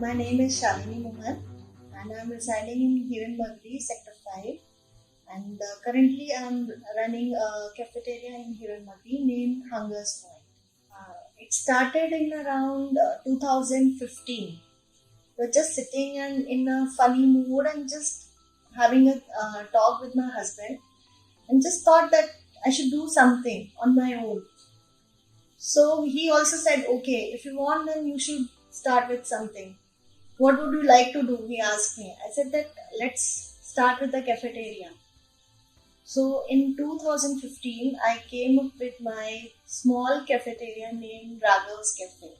My name is Shalini Mohan and I'm residing in Hiranmagri, Sector 5. And currently I'm running a cafeteria in Hiranmagri named Hunger's Point. It started in around 2015. We're just sitting and in a funny mood and just having a talk with my husband and just thought that I should do something on my own. So he also said, okay, if you want, then you should start with something. What would you like to do? He asked me. I said that let's start with the cafeteria. So in 2015, I came up with my small cafeteria named Raghav's Cafe.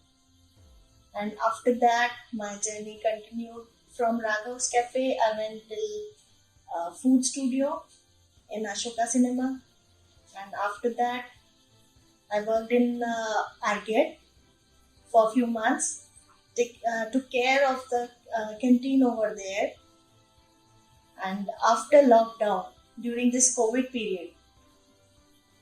And after that, my journey continued. From Raghav's Cafe, I went till Food Studio in Ashoka Cinema. And after that, I worked in Argate for a few months, took care of the canteen over there. And after lockdown, during this COVID period,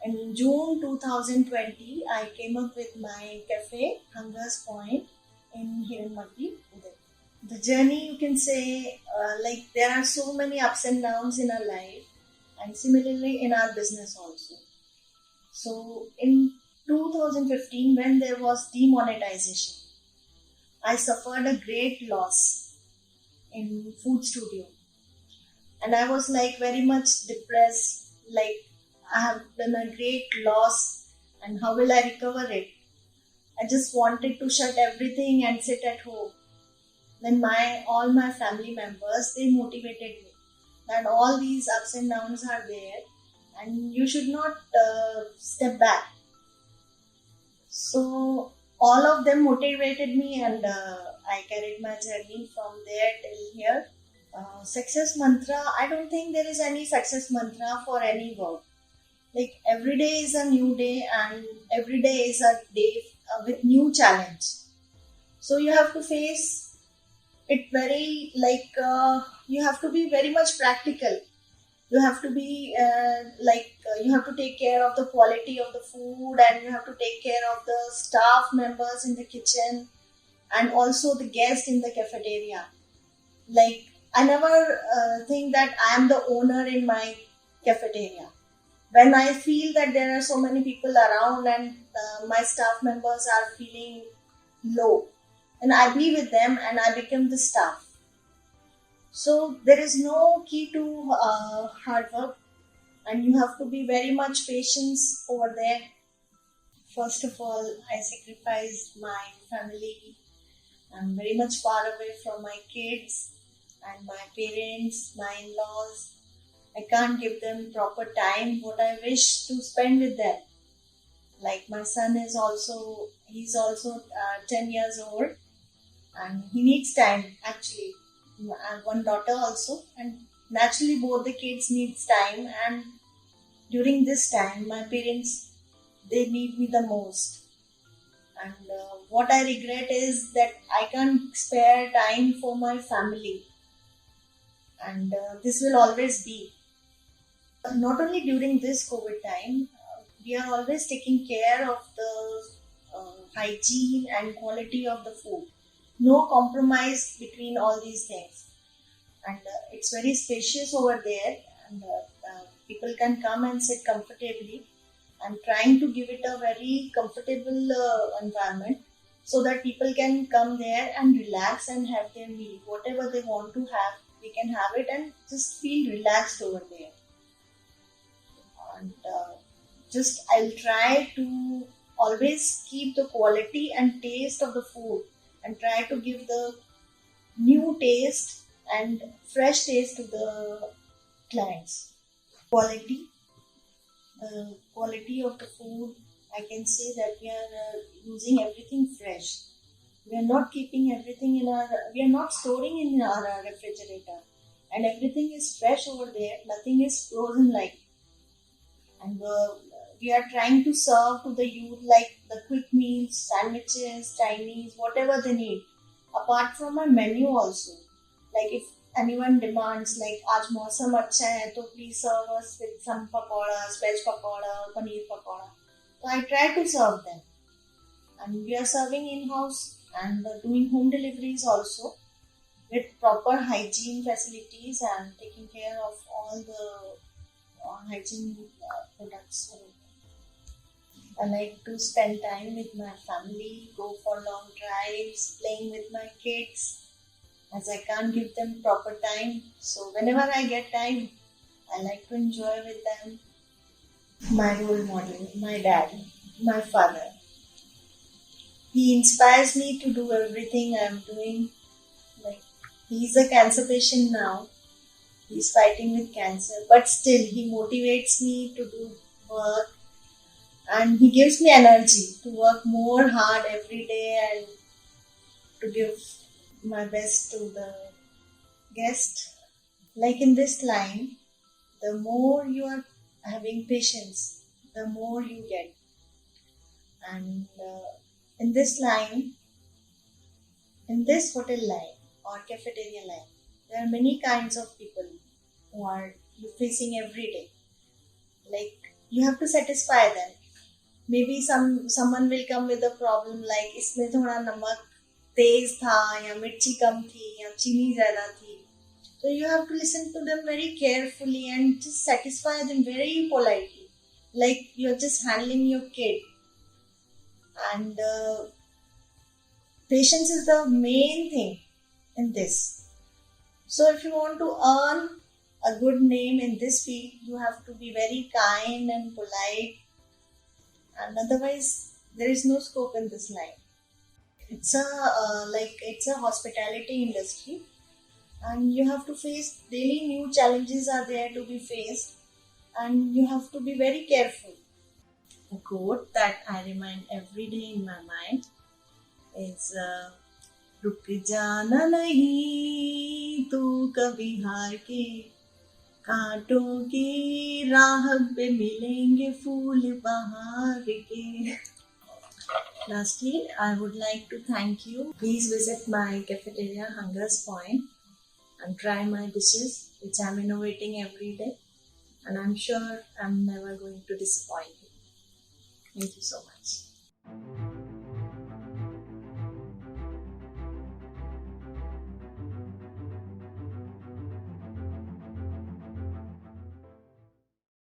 in June 2020, I came up with my cafe, Hunger's Point, in Hiranmagri, Uday. The journey, you can say, like there are so many ups and downs in our life, and similarly in our business also. So in 2015, when there was demonetization, I suffered a great loss in Food Studio, and I was like very much depressed. Like I have done a great loss, and how will I recover it? I just wanted to shut everything and sit at home. Then all my family members, they motivated me that all these ups and downs are there, and you should not step back. So all of them motivated me, and I carried my journey from there till here. Success mantra, I don't think there is any success mantra for any work. Like every day is a new day, and every day is a day with new challenge. So you have to face it very you have to be very much practical. You have to be you have to take care of the quality of the food, and you have to take care of the staff members in the kitchen, and also the guests in the cafeteria. Like I never think that I am the owner in my cafeteria. When I feel that there are so many people around, and my staff members are feeling low, and I be with them and I become the staff. So there is no key to hard work, and you have to be very much patience over there. First of all, I sacrificed my family. I'm very much far away from my kids and my parents, my in-laws. I can't give them proper time what I wish to spend with them. Like my son is also, he's also 10 years old, and he needs time actually. And one daughter also, and naturally both the kids needs time, and during this time my parents, they need me the most. And what I regret is that I can't spare time for my family, and this will always be. Not only during this COVID time, we are always taking care of the hygiene and quality of the food. No compromise between all these things. And it's very spacious over there, and people can come and sit comfortably. I'm trying to give it a very comfortable environment so that people can come there and relax and have their meal. Whatever they want to have, they can have it and just feel relaxed over there. And just I'll try to always keep the quality and taste of the food, and try to give the new taste and fresh taste to the clients. Quality, the quality of the food, I can say that we are using everything fresh. We are not keeping everything we are not storing in our refrigerator, and everything is fresh over there. Nothing is frozen like. And we are trying to serve to the youth like the quick meals, sandwiches, Chinese, whatever they need. Apart from our menu also, like if anyone demands like आज मौसम अच्छा है तो please serve us with some pakoras, veg pakora, paneer pakora. So I try to serve them, and we are serving in house. and doing home deliveries also with proper hygiene facilities and taking care of all the hygiene products. I like to spend time with my family, go for long drives, playing with my kids, as I can't give them proper time. So whenever I get time, I like to enjoy with them. My role model, my dad, my father. He inspires me to do everything I'm doing. Like, he's a cancer patient now. He's fighting with cancer, but still he motivates me to do work, and he gives me energy to work more hard every day and to give my best to the guest. Like in this line, the more you are having patience, the more you get. And in this line, in this hotel line or cafeteria line, there are many kinds of people who are you facing every day. Like, you have to satisfy them. Maybe someone will come with a problem like इसमें थोड़ा नमक तेज था या मिर्ची कम थी या चीनी ज़्यादा थी. So you have to listen to them very carefully and just satisfy them very politely. Like you're just handling your kid. And patience is the main thing in this. So if you want to earn a good name in this field, you have to be very kind and polite, and otherwise there is no scope in this line. It's a hospitality industry, and you have to face daily new challenges are there to be faced, and you have to be very careful. A quote that I remind every day in my mind is रुक जाना नहीं तू कभी हार के कांटों की राह पे मिलेंगे फूल बहार के. Lastly, I would like to thank you. Please visit my cafeteria Hunger's Point and try my dishes, which I'm innovating every day. And I'm sure I'm never going to disappoint you. Thank you so much.